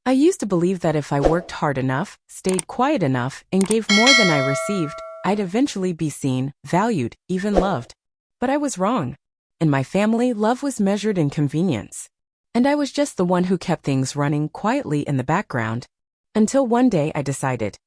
I used to believe that if I worked hard enough, stayed quiet enough, and gave more than I received, I'd eventually be seen, valued, even loved. But I was wrong. In my family, love was measured in convenience. And I was just the one who kept things running quietly in the background. Until one day I decided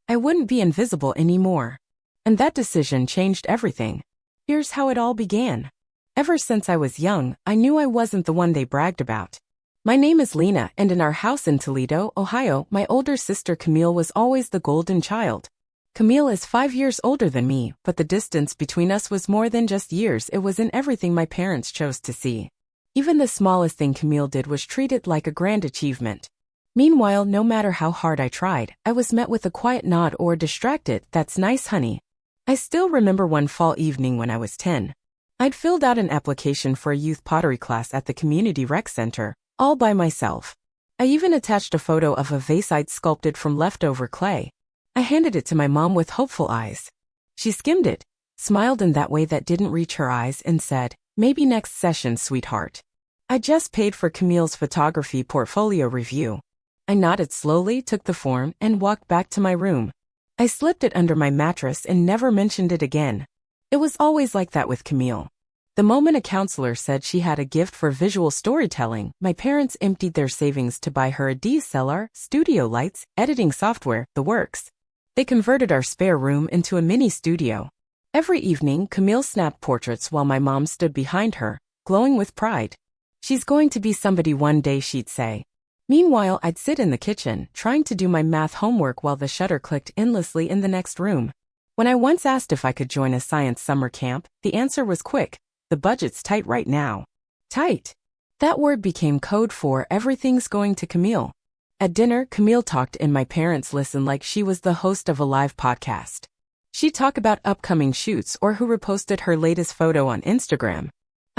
I wouldn't be invisible anymore. And that decision changed everything. Here's how it all began. Ever since I was young, I knew I wasn't the one they bragged about. My name is Lena, and in our house in Toledo, Ohio, my older sister Camille was always the golden child. Camille is 5 years older than me, but the distance between us was more than just years. It was in everything my parents chose to see. Even the smallest thing Camille did was treated like a grand achievement. Meanwhile, no matter how hard I tried, I was met with a quiet nod or distracted, "That's nice, honey." I still remember one fall evening when I was 10. I'd filled out an application for a youth pottery class at the community rec center, all by myself. I even attached a photo of a vase I'd sculpted from leftover clay. I handed it to my mom with hopeful eyes. She skimmed it, smiled in that way that didn't reach her eyes, and said, "Maybe next session, sweetheart." I just paid for Camille's photography portfolio review. I nodded slowly, took the form, and walked back to my room. I slipped it under my mattress and never mentioned it again. It was always like that with Camille. The moment a counselor said she had a gift for visual storytelling, my parents emptied their savings to buy her a DSLR, studio lights, editing software, the works. They converted our spare room into a mini studio. Every evening, Camille snapped portraits while my mom stood behind her, glowing with pride. "She's going to be somebody one day," she'd say. Meanwhile, I'd sit in the kitchen, trying to do my math homework while the shutter clicked endlessly in the next room. When I once asked if I could join a science summer camp, the answer was quick: "The budget's tight right now." Tight. That word became code for "everything's going to Camille." At dinner, Camille talked and my parents listened like she was the host of a live podcast. She'd talk about upcoming shoots or who reposted her latest photo on Instagram.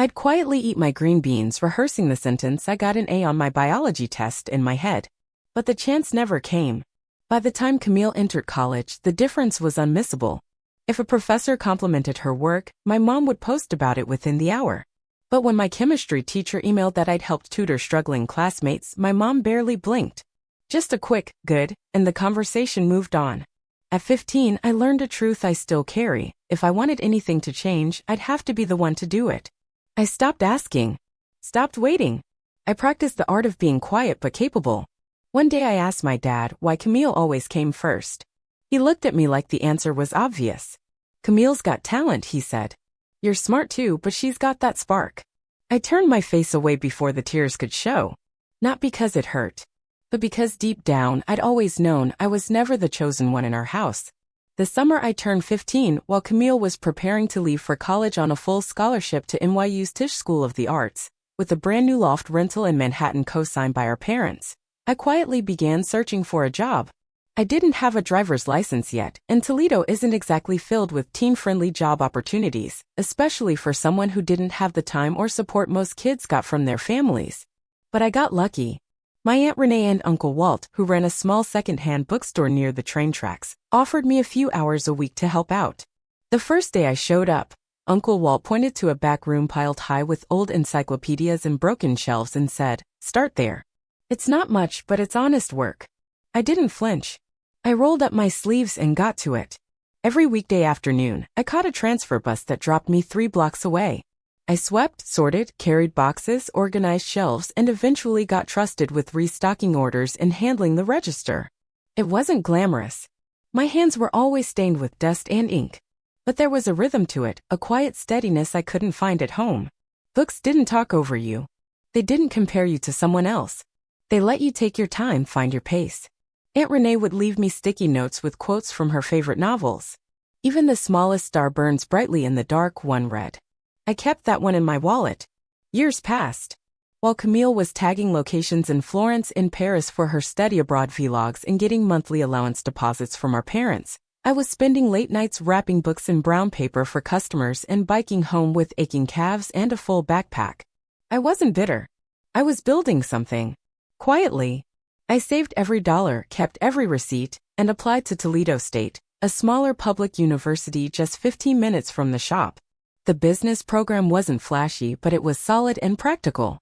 I'd quietly eat my green beans, rehearsing the sentence I got an A on my biology test in my head. But the chance never came. By the time Camille entered college, the difference was unmissable. If a professor complimented her work, my mom would post about it within the hour. But when my chemistry teacher emailed that I'd helped tutor struggling classmates, my mom barely blinked. Just a quick, "good," and the conversation moved on. At 15, I learned a truth I still carry: if I wanted anything to change, I'd have to be the one to do it. I stopped asking. Stopped waiting. I practiced the art of being quiet but capable. One day I asked my dad why Camille always came first. He looked at me like the answer was obvious. "Camille's got talent," he said. "You're smart too, but she's got that spark." I turned my face away before the tears could show. Not because it hurt, but because deep down I'd always known I was never the chosen one in our house. The summer I turned 15, while Camille was preparing to leave for college on a full scholarship to NYU's Tisch School of the Arts, with a brand new loft rental in Manhattan co-signed by our parents, I quietly began searching for a job. I didn't have a driver's license yet, and Toledo isn't exactly filled with teen-friendly job opportunities, especially for someone who didn't have the time or support most kids got from their families. But I got lucky. My Aunt Renee and Uncle Walt, who ran a small second-hand bookstore near the train tracks, offered me a few hours a week to help out. The first day I showed up, Uncle Walt pointed to a back room piled high with old encyclopedias and broken shelves and said, "Start there. It's not much, but it's honest work." I didn't flinch. I rolled up my sleeves and got to it. Every weekday afternoon, I caught a transfer bus that dropped me 3 blocks away. I swept, sorted, carried boxes, organized shelves, and eventually got trusted with restocking orders and handling the register. It wasn't glamorous. My hands were always stained with dust and ink. But there was a rhythm to it, a quiet steadiness I couldn't find at home. Books didn't talk over you. They didn't compare you to someone else. They let you take your time, find your pace. Aunt Renee would leave me sticky notes with quotes from her favorite novels. "Even the smallest star burns brightly in the dark," one read. I kept that one in my wallet. Years passed. While Camille was tagging locations in Florence and Paris for her study abroad vlogs and getting monthly allowance deposits from our parents, I was spending late nights wrapping books in brown paper for customers and biking home with aching calves and a full backpack. I wasn't bitter. I was building something. Quietly. I saved every dollar, kept every receipt, and applied to Toledo State, a smaller public university just 15 minutes from the shop. The business program wasn't flashy, but it was solid and practical.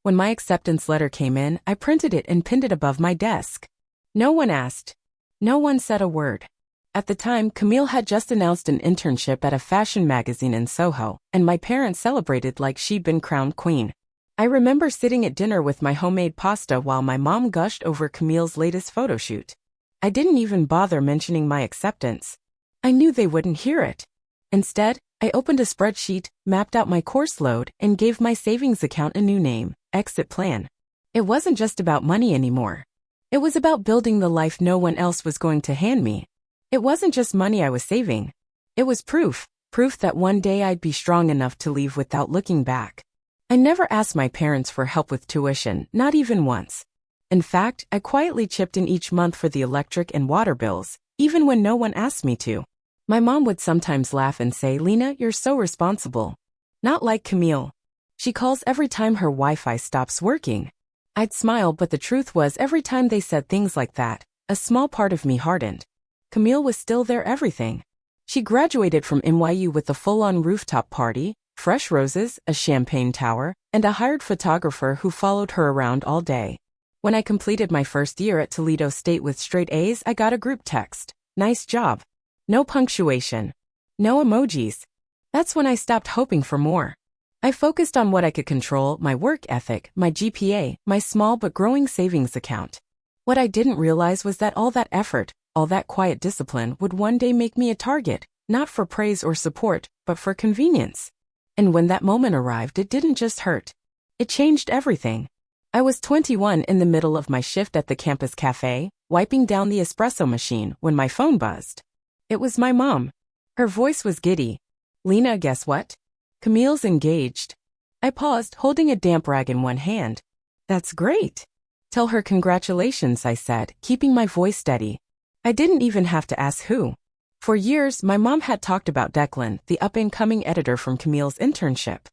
When my acceptance letter came in, I printed it and pinned it above my desk. No one asked. No one said a word. At the time, Camille had just announced an internship at a fashion magazine in Soho, and my parents celebrated like she'd been crowned queen. I remember sitting at dinner with my homemade pasta while my mom gushed over Camille's latest photo shoot. I didn't even bother mentioning my acceptance. I knew they wouldn't hear it. Instead, I opened a spreadsheet, mapped out my course load, and gave my savings account a new name, Exit Plan. It wasn't just about money anymore. It was about building the life no one else was going to hand me. It wasn't just money I was saving. It was proof that one day I'd be strong enough to leave without looking back. I never asked my parents for help with tuition, not even once. In fact, I quietly chipped in each month for the electric and water bills, even when no one asked me to. My mom would sometimes laugh and say, "Lena, you're so responsible." Not like Camille. She calls every time her Wi-Fi stops working. I'd smile, but the truth was every time they said things like that, a small part of me hardened. Camille was still their everything. She graduated from NYU with a full-on rooftop party, fresh roses, a champagne tower, and a hired photographer who followed her around all day. When I completed my first year at Toledo State with straight A's, I got a group text. "Nice job." No punctuation. No emojis. That's when I stopped hoping for more. I focused on what I could control, my work ethic, my GPA, my small but growing savings account. What I didn't realize was that all that effort, all that quiet discipline would one day make me a target, not for praise or support, but for convenience. And when that moment arrived, it didn't just hurt. It changed everything. I was 21 in the middle of my shift at the campus cafe, wiping down the espresso machine when my phone buzzed. It was my mom. Her voice was giddy. "Lena, guess what? Camille's engaged." I paused, holding a damp rag in one hand. "That's great. Tell her congratulations," I said, keeping my voice steady. I didn't even have to ask who. For years, my mom had talked about Declan, the up-and-coming editor from Camille's internship.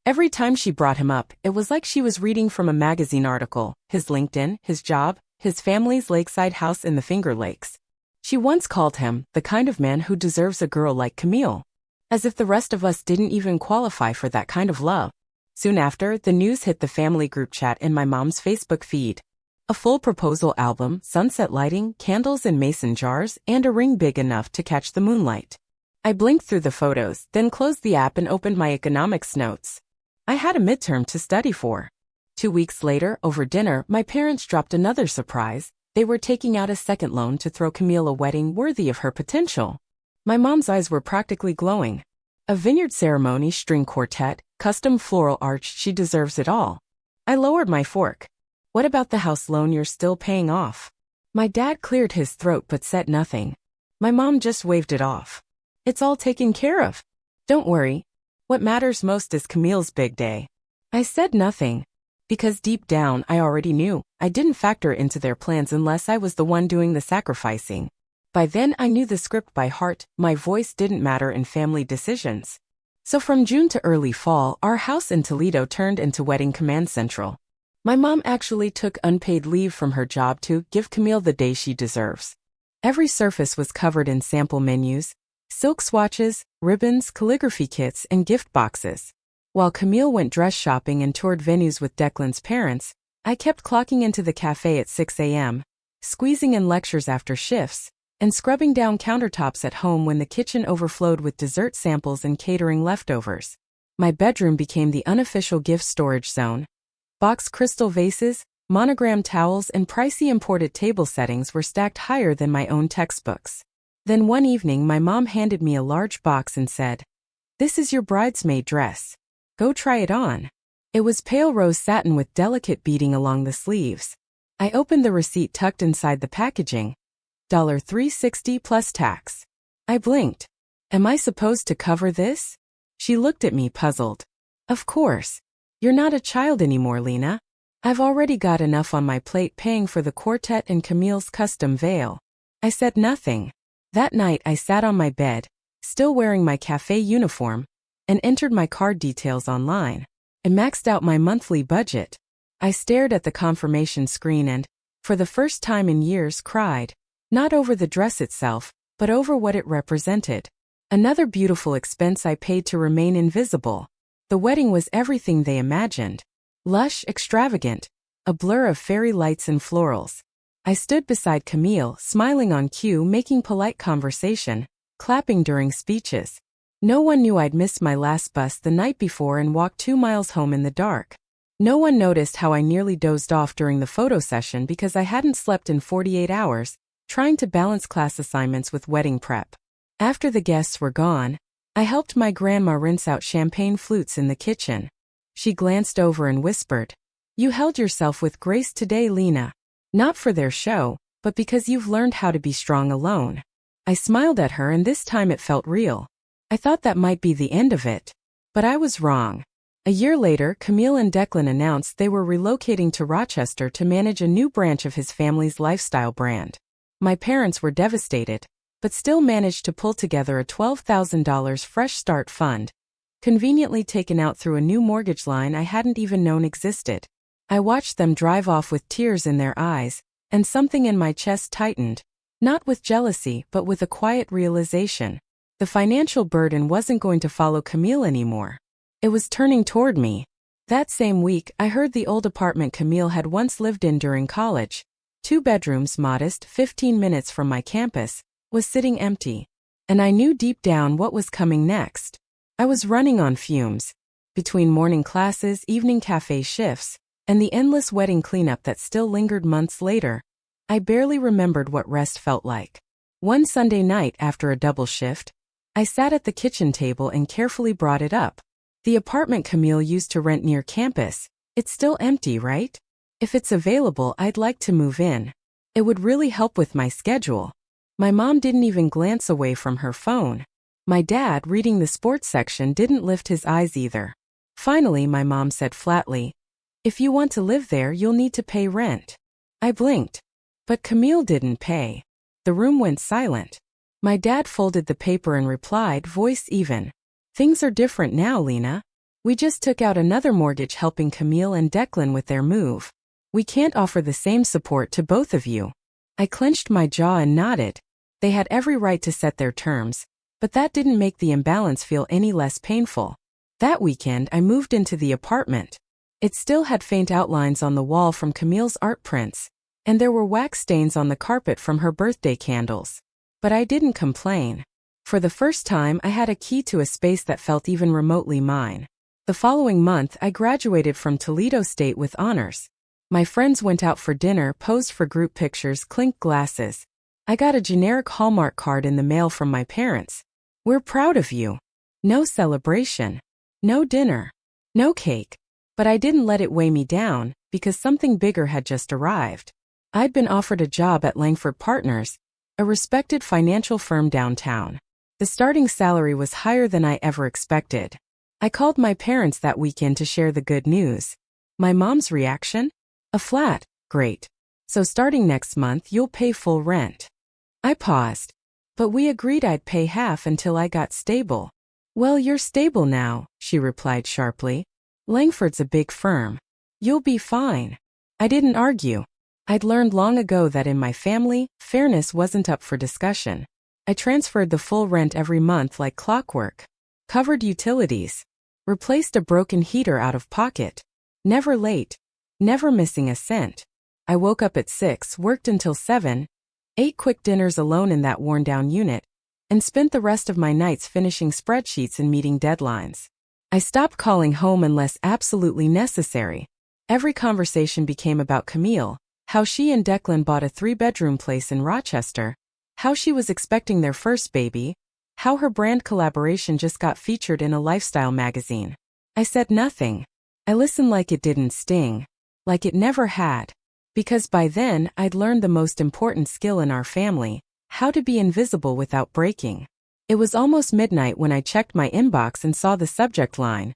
Every time she brought him up, it was like she was reading from a magazine article, his LinkedIn, his job, his family's lakeside house in the Finger Lakes. She once called him the kind of man who deserves a girl like Camille. As if the rest of us didn't even qualify for that kind of love. Soon after, the news hit the family group chat in my mom's Facebook feed. A full proposal album, sunset lighting, candles in mason jars, and a ring big enough to catch the moonlight. I blinked through the photos, then closed the app and opened my economics notes. I had a midterm to study for. 2 weeks later, over dinner, my parents dropped another surprise. They were taking out a second loan to throw Camille a wedding worthy of her potential. My mom's eyes were practically glowing. A vineyard ceremony, string quartet, custom floral arch, she deserves it all. I lowered my fork. "What about the house loan you're still paying off?" My dad cleared his throat but said nothing. My mom just waved it off. "It's all taken care of. Don't worry. What matters most is Camille's big day." I said nothing. Because deep down, I already knew. I didn't factor into their plans unless I was the one doing the sacrificing. By then, I knew the script by heart. My voice didn't matter in family decisions. So from June to early fall, our house in Toledo turned into wedding command central. My mom actually took unpaid leave from her job to give Camille the day she deserves. Every surface was covered in sample menus, silk swatches, ribbons, calligraphy kits, and gift boxes. While Camille went dress shopping and toured venues with Declan's parents, I kept clocking into the cafe at 6 a.m., squeezing in lectures after shifts, and scrubbing down countertops at home when the kitchen overflowed with dessert samples and catering leftovers. My bedroom became the unofficial gift storage zone. Boxed crystal vases, monogrammed towels, and pricey imported table settings were stacked higher than my own textbooks. Then one evening, my mom handed me a large box and said, "This is your bridesmaid dress. Go try it on." It was pale rose satin with delicate beading along the sleeves. I opened the receipt tucked inside the packaging. $360 plus tax. I blinked. "Am I supposed to cover this?" She looked at me puzzled. "Of course. You're not a child anymore, Lena. I've already got enough on my plate paying for the quartet and Camille's custom veil." I said nothing. That night I sat on my bed, still wearing my cafe uniform, and entered my card details online. I maxed out my monthly budget. I stared at the confirmation screen and, for the first time in years, cried. Not over the dress itself, but over what it represented. Another beautiful expense I paid to remain invisible. The wedding was everything they imagined. Lush, extravagant. A blur of fairy lights and florals. I stood beside Camille, smiling on cue, making polite conversation, clapping during speeches. No one knew I'd missed my last bus the night before and walked 2 miles home in the dark. No one noticed how I nearly dozed off during the photo session because I hadn't slept in 48 hours, trying to balance class assignments with wedding prep. After the guests were gone, I helped my grandma rinse out champagne flutes in the kitchen. She glanced over and whispered, "You held yourself with grace today, Lena. Not for their show, but because you've learned how to be strong alone." I smiled at her, and this time it felt real. I thought that might be the end of it. But I was wrong. A year later, Camille and Declan announced they were relocating to Rochester to manage a new branch of his family's lifestyle brand. My parents were devastated, but still managed to pull together a $12,000 fresh start fund, conveniently taken out through a new mortgage line I hadn't even known existed. I watched them drive off with tears in their eyes, and something in my chest tightened, not with jealousy but with a quiet realization. The financial burden wasn't going to follow Camille anymore. It was turning toward me. That same week, I heard the old apartment Camille had once lived in during college, 2 bedrooms, modest, 15 minutes from my campus, was sitting empty. And I knew deep down what was coming next. I was running on fumes. Between morning classes, evening cafe shifts, and the endless wedding cleanup that still lingered months later, I barely remembered what rest felt like. One Sunday night after a double shift, I sat at the kitchen table and carefully brought it up. The apartment Camille used to rent near campus, it's still empty, right? If it's available, I'd like to move in. It would really help with my schedule. My mom didn't even glance away from her phone. My dad, reading the sports section, didn't lift his eyes either. Finally, my mom said flatly, "If you want to live there, you'll need to pay rent." I blinked. But Camille didn't pay. The room went silent. My dad folded the paper and replied, voice even, "Things are different now, Lena. We just took out another mortgage helping Camille and Declan with their move. We can't offer the same support to both of you." I clenched my jaw and nodded. They had every right to set their terms, but that didn't make the imbalance feel any less painful. That weekend, I moved into the apartment. It still had faint outlines on the wall from Camille's art prints, and there were wax stains on the carpet from her birthday candles. But I didn't complain. For the first time, I had a key to a space that felt even remotely mine. The following month, I graduated from Toledo State with honors. My friends went out for dinner, posed for group pictures, clinked glasses. I got a generic Hallmark card in the mail from my parents. "We're proud of you." No celebration. No dinner. No cake. But I didn't let it weigh me down, because something bigger had just arrived. I'd been offered a job at Langford Partners, a respected financial firm downtown. The starting salary was higher than I ever expected. I called my parents that weekend to share the good news. My mom's reaction? "A flat, great. So starting next month you'll pay full rent." I paused. "But we agreed I'd pay half until I got stable." "Well, you're stable now," she replied sharply. "Langford's a big firm. You'll be fine." I didn't argue. I'd learned long ago that in my family, fairness wasn't up for discussion. I transferred the full rent every month like clockwork. Covered utilities. Replaced a broken heater out of pocket. Never late. Never missing a cent. I woke up at 6, worked until 7, ate quick dinners alone in that worn-down unit, and spent the rest of my nights finishing spreadsheets and meeting deadlines. I stopped calling home unless absolutely necessary. Every conversation became about Camille, how she and Declan bought a 3-bedroom place in Rochester, how she was expecting their first baby, how her brand collaboration just got featured in a lifestyle magazine. I said nothing. I listened like it didn't sting, like it never had. Because by then, I'd learned the most important skill in our family, how to be invisible without breaking. It was almost midnight when I checked my inbox and saw the subject line,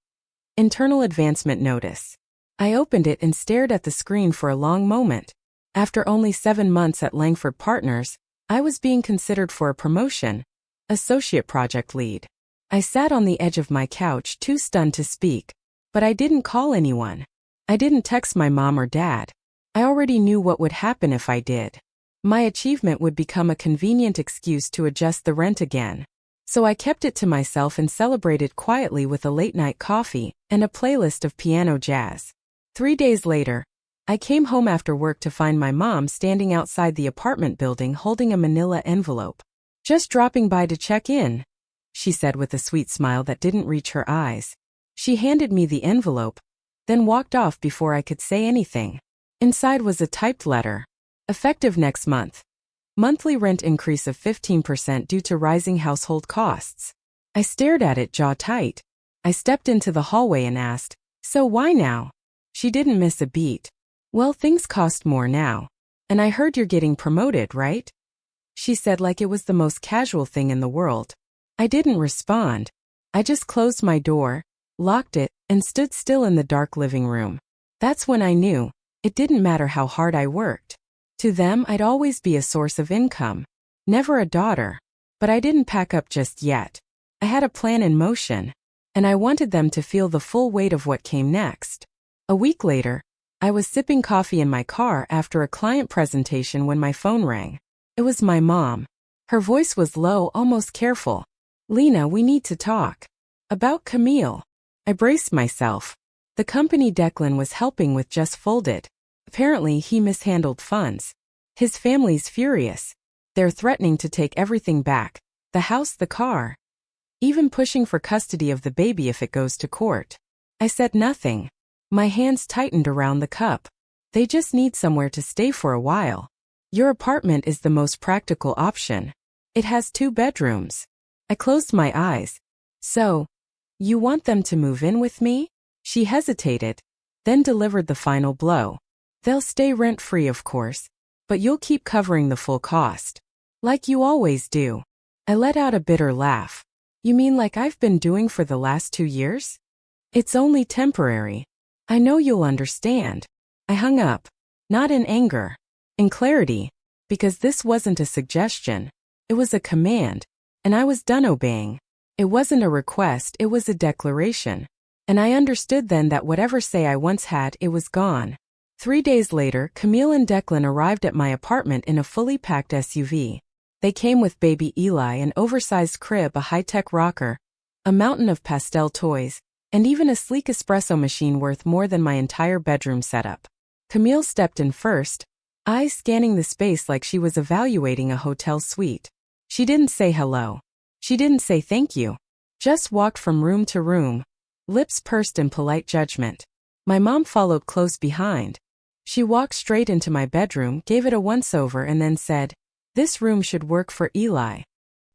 "Internal Advancement Notice." I opened it and stared at the screen for a long moment. After only 7 months at Langford Partners, I was being considered for a promotion, associate project lead. I sat on the edge of my couch, too stunned to speak. But I didn't call anyone. I didn't text my mom or dad. I already knew what would happen if I did. My achievement would become a convenient excuse to adjust the rent again. So I kept it to myself and celebrated quietly with a late-night coffee and a playlist of piano jazz. 3 days later, I came home after work to find my mom standing outside the apartment building holding a manila envelope. "Just dropping by to check in," she said with a sweet smile that didn't reach her eyes. She handed me the envelope, then walked off before I could say anything. Inside was a typed letter. "Effective next month. Monthly rent increase of 15% due to rising household costs." I stared at it jaw tight. I stepped into the hallway and asked, "So why now?" She didn't miss a beat. "Well, things cost more now. And I heard you're getting promoted, right?" She said like it was the most casual thing in the world. I didn't respond. I just closed my door, locked it, and stood still in the dark living room. That's when I knew it didn't matter how hard I worked. To them, I'd always be a source of income, never a daughter. But I didn't pack up just yet. I had a plan in motion, and I wanted them to feel the full weight of what came next. A week later, I was sipping coffee in my car after a client presentation when my phone rang. It was my mom. Her voice was low, almost careful. "Lena, we need to talk." "About Camille." I braced myself. The company Declan was helping with just folded. Apparently, he mishandled funds. His family's furious. They're threatening to take everything back. The house, the car. Even pushing for custody of the baby if it goes to court. I said nothing. My hands tightened around the cup. "They just need somewhere to stay for a while. Your apartment is the most practical option. It has 2 bedrooms. I closed my eyes. "So, you want them to move in with me?" She hesitated, then delivered the final blow. "They'll stay rent-free, of course, but you'll keep covering the full cost. Like you always do." I let out a bitter laugh. "You mean like I've been doing for the last 2 years? It's only temporary. I know you'll understand." I hung up, not in anger, in clarity, because this wasn't a suggestion. It was a command, and I was done obeying. It wasn't a request, it was a declaration. And I understood then that whatever say I once had, it was gone. 3 days later, Camille and Declan arrived at my apartment in a fully packed SUV. They came with baby Eli, an oversized crib, a high-tech rocker, a mountain of pastel toys, and even a sleek espresso machine worth more than my entire bedroom setup. Camille stepped in first, eyes scanning the space like she was evaluating a hotel suite. She didn't say hello. She didn't say thank you. Just walked from room to room, lips pursed in polite judgment. My mom followed close behind. She walked straight into my bedroom, gave it a once-over, and then said, "This room should work for Eli.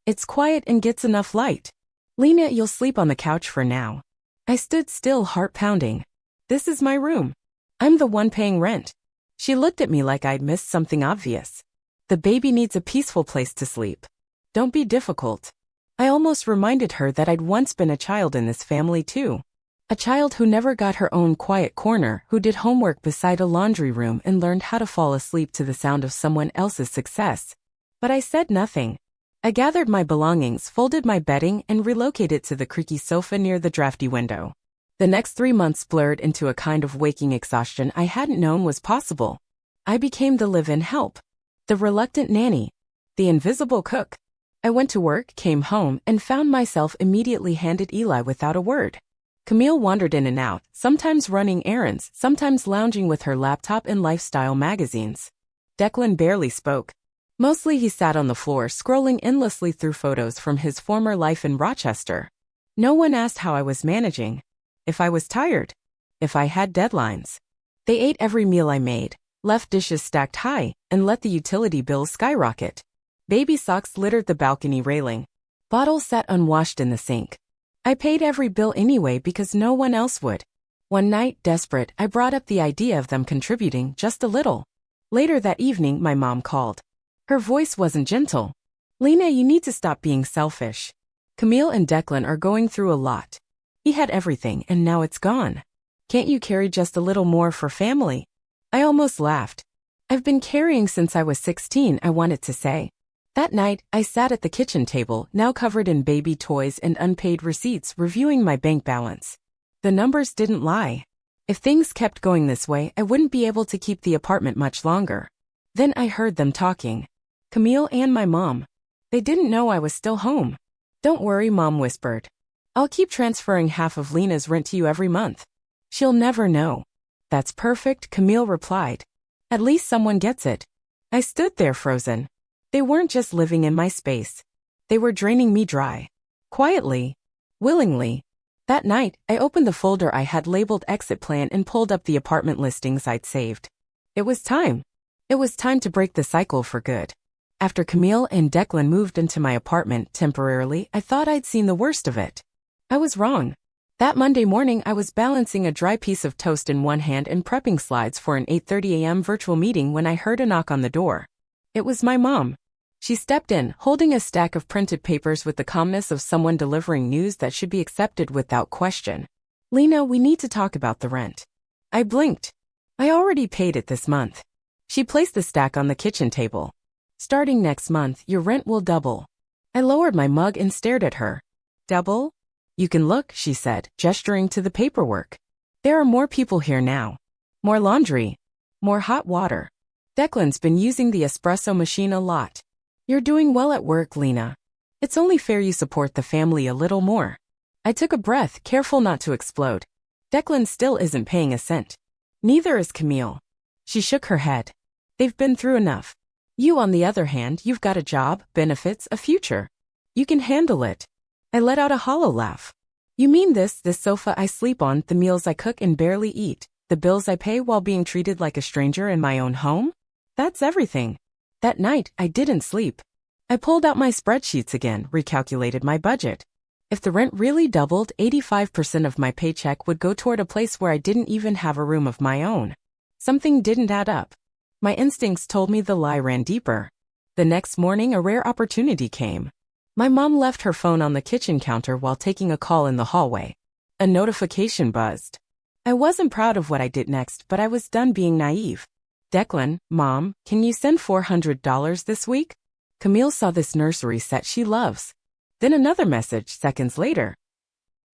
It's quiet and gets enough light. Lena, you'll sleep on the couch for now." I stood still, heart pounding. This is my room. I'm the one paying rent. She looked at me like I'd missed something obvious. "The baby needs a peaceful place to sleep. Don't be difficult." I almost reminded her that I'd once been a child in this family too. A child who never got her own quiet corner, who did homework beside a laundry room and learned how to fall asleep to the sound of someone else's success. But I said nothing. I gathered my belongings, folded my bedding, and relocated to the creaky sofa near the drafty window. The next 3 months blurred into a kind of waking exhaustion I hadn't known was possible. I became the live-in help, the reluctant nanny, the invisible cook. I went to work, came home, and found myself immediately handed Eli without a word. Camille wandered in and out, sometimes running errands, sometimes lounging with her laptop and lifestyle magazines. Declan barely spoke. Mostly he sat on the floor, scrolling endlessly through photos from his former life in Rochester. No one asked how I was managing, if I was tired, if I had deadlines. They ate every meal I made, left dishes stacked high, and let the utility bills skyrocket. Baby socks littered the balcony railing. Bottles sat unwashed in the sink. I paid every bill anyway because no one else would. One night, desperate, I brought up the idea of them contributing just a little. Later that evening, my mom called. Her voice wasn't gentle. "Lena, you need to stop being selfish. Camille and Declan are going through a lot. He had everything and now it's gone. Can't you carry just a little more for family?" I almost laughed. "I've been carrying since I was 16, I wanted to say." That night, I sat at the kitchen table, now covered in baby toys and unpaid receipts, reviewing my bank balance. The numbers didn't lie. If things kept going this way, I wouldn't be able to keep the apartment much longer. Then I heard them talking. Camille and my mom. They didn't know I was still home. "Don't worry," Mom whispered. "I'll keep transferring half of Lena's rent to you every month. She'll never know." That's perfect, Camille replied. At least someone gets it. I stood there frozen. They weren't just living in my space. They were draining me dry. Quietly. Willingly. That night, I opened the folder I had labeled exit plan and pulled up the apartment listings I'd saved. It was time. It was time to break the cycle for good. After Camille and Declan moved into my apartment temporarily, I thought I'd seen the worst of it. I was wrong. That Monday morning, I was balancing a dry piece of toast in one hand and prepping slides for an 8:30 a.m. virtual meeting when I heard a knock on the door. It was my mom. She stepped in, holding a stack of printed papers with the calmness of someone delivering news that should be accepted without question. Lena, we need to talk about the rent. I blinked. I already paid it this month. She placed the stack on the kitchen table. Starting next month, your rent will double. I lowered my mug and stared at her. Double? You can look, she said, gesturing to the paperwork. There are more people here now. More laundry. More hot water. Declan's been using the espresso machine a lot. You're doing well at work, Lena. It's only fair you support the family a little more. I took a breath, careful not to explode. Declan still isn't paying a cent. Neither is Camille. She shook her head. They've been through enough. You, on the other hand, you've got a job, benefits, a future. You can handle it. I let out a hollow laugh. You mean this sofa I sleep on, the meals I cook and barely eat, the bills I pay while being treated like a stranger in my own home? That's everything. That night, I didn't sleep. I pulled out my spreadsheets again, recalculated my budget. If the rent really doubled, 85% of my paycheck would go toward a place where I didn't even have a room of my own. Something didn't add up. My instincts told me the lie ran deeper. The next morning, a rare opportunity came. My mom left her phone on the kitchen counter while taking a call in the hallway. A notification buzzed. I wasn't proud of what I did next, but I was done being naive. Declan, Mom, can you send $400 this week? Camille saw this nursery set she loves. Then another message seconds later.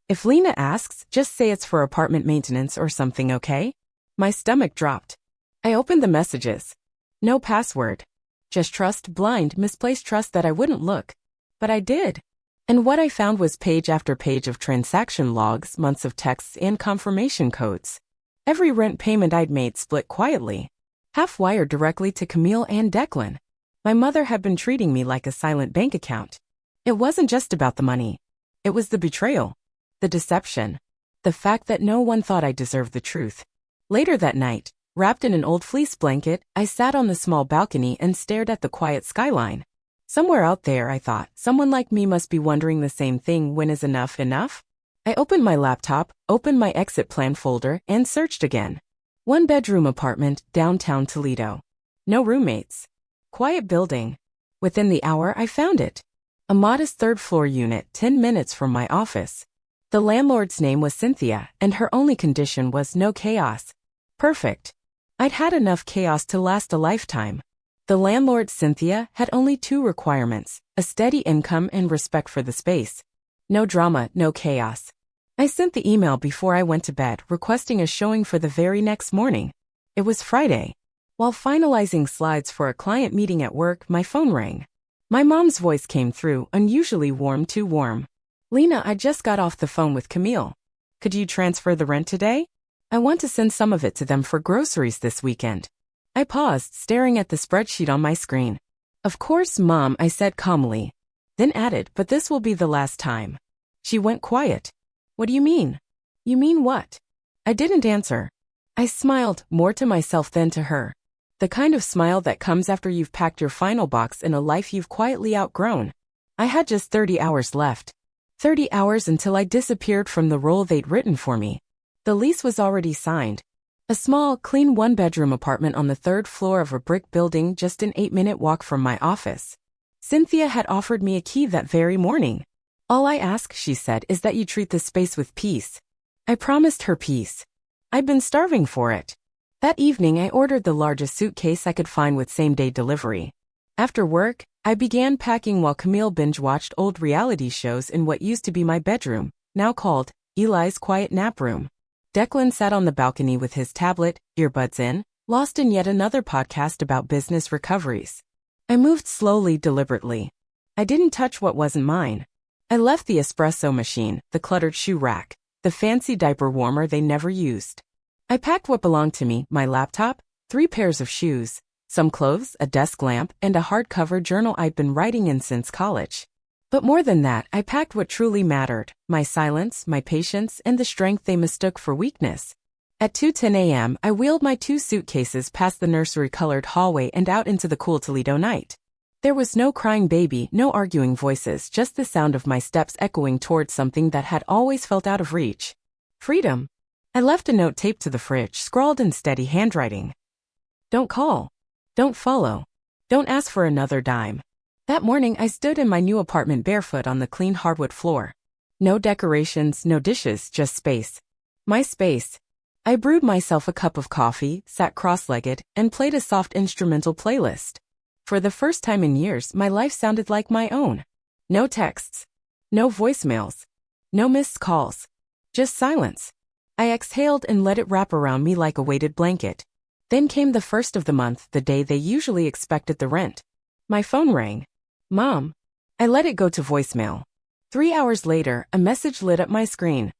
If Lena asks, just say it's for apartment maintenance or something, okay? My stomach dropped. I opened the messages. No password. Just trust, blind, misplaced trust that I wouldn't look. But I did. And what I found was page after page of transaction logs, months of texts, and confirmation codes. Every rent payment I'd made split quietly. Half wired directly to Camille and Declan. My mother had been treating me like a silent bank account. It wasn't just about the money. It was the betrayal. The deception. The fact that no one thought I deserved the truth. Later that night, wrapped in an old fleece blanket, I sat on the small balcony and stared at the quiet skyline. Somewhere out there, I thought, someone like me must be wondering the same thing. When is enough enough? I opened my laptop, opened my exit plan folder, and searched again. 1-bedroom apartment, downtown Toledo. No roommates. Quiet building. Within the hour, I found it. A modest third-floor unit, 10 minutes from my office. The landlord's name was Cynthia, and her only condition was no chaos. Perfect. I'd had enough chaos to last a lifetime. The landlord, Cynthia, had only 2 requirements: a steady income and respect for the space. No drama, no chaos. I sent the email before I went to bed, requesting a showing for the very next morning. It was Friday. While finalizing slides for a client meeting at work, my phone rang. My mom's voice came through, unusually warm, too warm. Lena, I just got off the phone with Camille. Could you transfer the rent today? I want to send some of it to them for groceries this weekend. I paused, staring at the spreadsheet on my screen. Of course, Mom, I said calmly. Then added, but this will be the last time. She went quiet. What do you mean? You mean what? I didn't answer. I smiled, more to myself than to her. The kind of smile that comes after you've packed your final box in a life you've quietly outgrown. I had just 30 hours left. 30 hours until I disappeared from the role they'd written for me. The lease was already signed. A small, clean 1-bedroom apartment on the 3rd floor of a brick building, just an 8-minute walk from my office. Cynthia had offered me a key that very morning. All I ask, she said, is that you treat this space with peace. I promised her peace. I'd been starving for it. That evening, I ordered the largest suitcase I could find with same-day delivery. After work, I began packing while Camille binge-watched old reality shows in what used to be my bedroom, now called Eli's quiet nap room. Declan sat on the balcony with his tablet, earbuds in, lost in yet another podcast about business recoveries. I moved slowly, deliberately. I didn't touch what wasn't mine. I left the espresso machine, the cluttered shoe rack, the fancy diaper warmer they never used. I packed what belonged to me, my laptop, 3 pairs of shoes, some clothes, a desk lamp, and a hardcover journal I'd been writing in since college. But more than that, I packed what truly mattered, my silence, my patience, and the strength they mistook for weakness. At 2:10 a.m., I wheeled my 2 suitcases past the nursery-colored hallway and out into the cool Toledo night. There was no crying baby, no arguing voices, just the sound of my steps echoing towards something that had always felt out of reach. Freedom. I left a note taped to the fridge, scrawled in steady handwriting. Don't call. Don't follow. Don't ask for another dime. That morning I stood in my new apartment barefoot on the clean hardwood floor. No decorations, no dishes, just space. My space. I brewed myself a cup of coffee, sat cross-legged, and played a soft instrumental playlist. For the first time in years, my life sounded like my own. No texts. No voicemails. No missed calls. Just silence. I exhaled and let it wrap around me like a weighted blanket. Then came the first of the month, the day they usually expected the rent. My phone rang. Mom. I let it go to voicemail. 3 hours later, a message lit up my screen.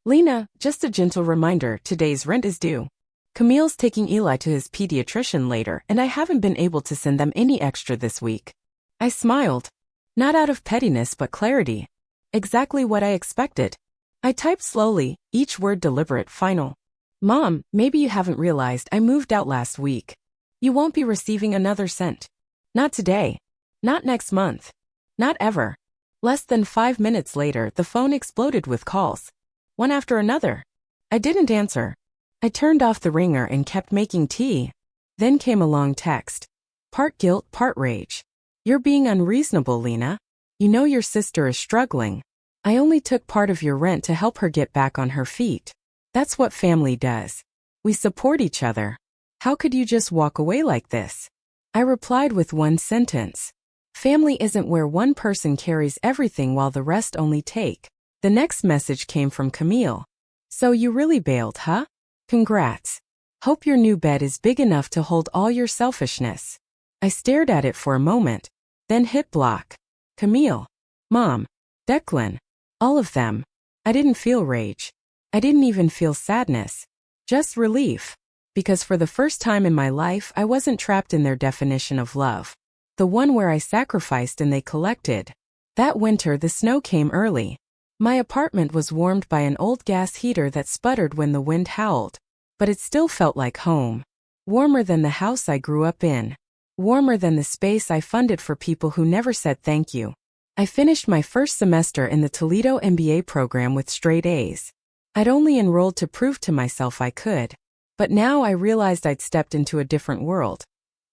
Lena, just a gentle reminder, today's rent is due. Camille's taking Eli to his pediatrician later, and I haven't been able to send them any extra this week. I smiled. Not out of pettiness but clarity. Exactly what I expected. I typed slowly, each word deliberate, final. Mom, maybe you haven't realized I moved out last week. You won't be receiving another cent. Not today. Not next month. Not ever. Less than 5 minutes later, the phone exploded with calls. One after another. I didn't answer. I turned off the ringer and kept making tea. Then came a long text. Part guilt, part rage. You're being unreasonable, Lena. You know your sister is struggling. I only took part of your rent to help her get back on her feet. That's what family does. We support each other. How could you just walk away like this? I replied with one sentence. Family isn't where one person carries everything while the rest only take. The next message came from Camille. So you really bailed, huh? Congrats. Hope your new bed is big enough to hold all your selfishness. I stared at it for a moment, then hit block. Camille. Mom. Declan. All of them. I didn't feel rage. I didn't even feel sadness. Just relief. Because for the first time in my life, I wasn't trapped in their definition of love. The one where I sacrificed and they collected. That winter, the snow came early. My apartment was warmed by an old gas heater that sputtered when the wind howled. But it still felt like home. Warmer than the house I grew up in. Warmer than the space I funded for people who never said thank you. I finished my first semester in the Toledo MBA program with straight A's. I'd only enrolled to prove to myself I could. But now I realized I'd stepped into a different world.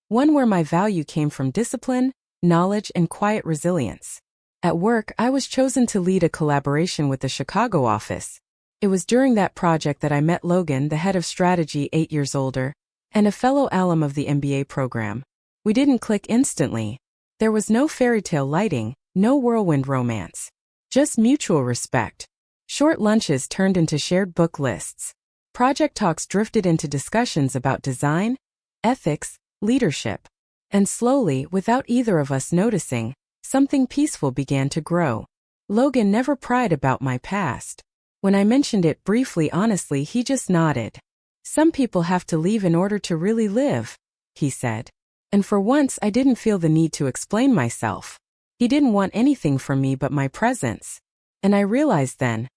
One where my value came from discipline, knowledge, and quiet resilience. At work, I was chosen to lead a collaboration with the Chicago office. It was during that project that I met Logan, the head of strategy 8 years older, and a fellow alum of the MBA program. We didn't click instantly. There was no fairy tale lighting, no whirlwind romance. Just mutual respect. Short lunches turned into shared book lists. Project talks drifted into discussions about design, ethics, leadership. And slowly, without either of us noticing, something peaceful began to grow. Logan never pried about my past. When I mentioned it briefly, honestly, he just nodded. Some people have to leave in order to really live, he said. And for once, I didn't feel the need to explain myself. He didn't want anything from me but my presence. And I realized then,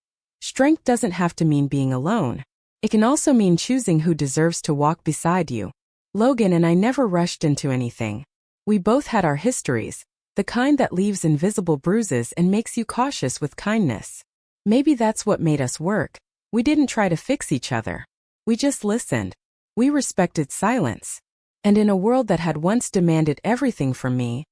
strength doesn't have to mean being alone. It can also mean choosing who deserves to walk beside you. Logan and I never rushed into anything. We both had our histories, the kind that leaves invisible bruises and makes you cautious with kindness. Maybe that's what made us work. We didn't try to fix each other. We just listened. We respected silence. And in a world that had once demanded everything from me,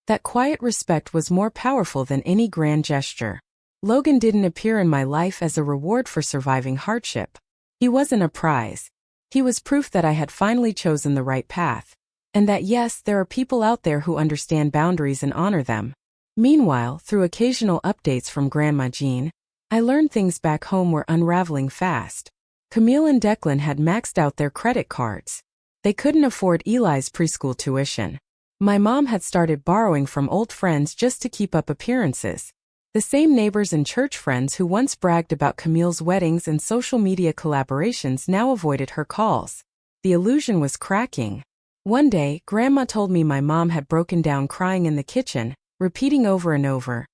that quiet respect was more powerful than any grand gesture. Logan didn't appear in my life as a reward for surviving hardship. He wasn't a prize. He was proof that I had finally chosen the right path. And that yes, there are people out there who understand boundaries and honor them. Meanwhile, through occasional updates from Grandma Jean, I learned things back home were unraveling fast. Camille and Declan had maxed out their credit cards. They couldn't afford Eli's preschool tuition. My mom had started borrowing from old friends just to keep up appearances. The same neighbors and church friends who once bragged about Camille's weddings and social media collaborations now avoided her calls. The illusion was cracking. One day, Grandma told me my mom had broken down crying in the kitchen, repeating over and over,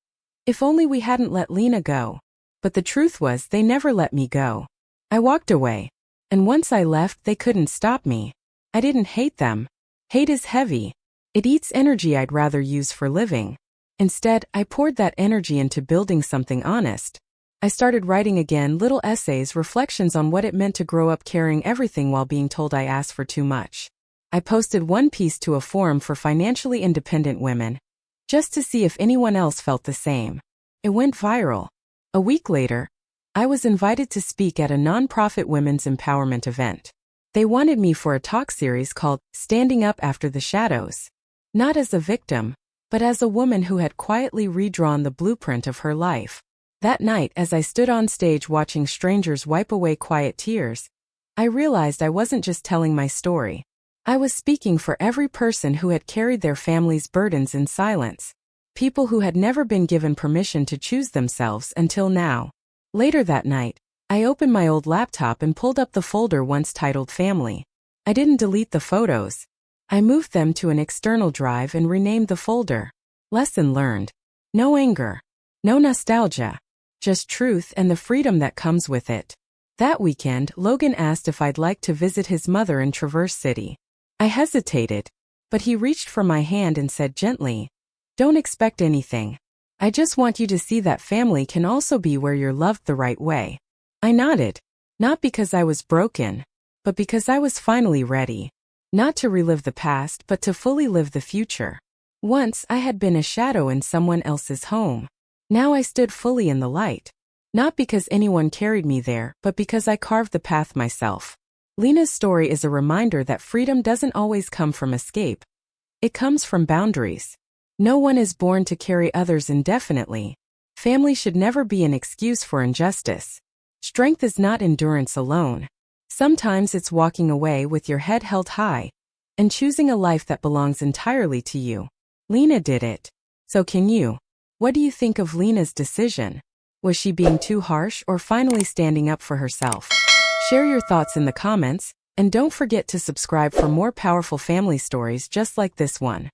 "If only we hadn't let Lena go." But the truth was they never let me go. I walked away. And once I left, they couldn't stop me. I didn't hate them. Hate is heavy. It eats energy I'd rather use for living. Instead, I poured that energy into building something honest. I started writing again little essays, reflections on what it meant to grow up carrying everything while being told I asked for too much. I posted one piece to a forum for financially independent women, just to see if anyone else felt the same. It went viral. A week later, I was invited to speak at a nonprofit women's empowerment event. They wanted me for a talk series called Standing Up After the Shadows. Not as a victim, but as a woman who had quietly redrawn the blueprint of her life. That night, as I stood on stage watching strangers wipe away quiet tears, I realized I wasn't just telling my story. I was speaking for every person who had carried their family's burdens in silence. People who had never been given permission to choose themselves until now. Later that night, I opened my old laptop and pulled up the folder once titled Family. I didn't delete the photos. I moved them to an external drive and renamed the folder. Lesson learned. No anger. No nostalgia. Just truth and the freedom that comes with it. That weekend, Logan asked if I'd like to visit his mother in Traverse City. I hesitated, but he reached for my hand and said gently, "Don't expect anything. I just want you to see that family can also be where you're loved the right way." I nodded, not because I was broken, but because I was finally ready. Not to relive the past, but to fully live the future. Once I had been a shadow in someone else's home. Now I stood fully in the light. Not because anyone carried me there, but because I carved the path myself. Lena's story is a reminder that freedom doesn't always come from escape. It comes from boundaries. No one is born to carry others indefinitely. Family should never be an excuse for injustice. Strength is not endurance alone. Sometimes it's walking away with your head held high and choosing a life that belongs entirely to you. Lena did it. So can you. What do you think of Lena's decision? Was she being too harsh or finally standing up for herself? Share your thoughts in the comments, and don't forget to subscribe for more powerful family stories just like this one.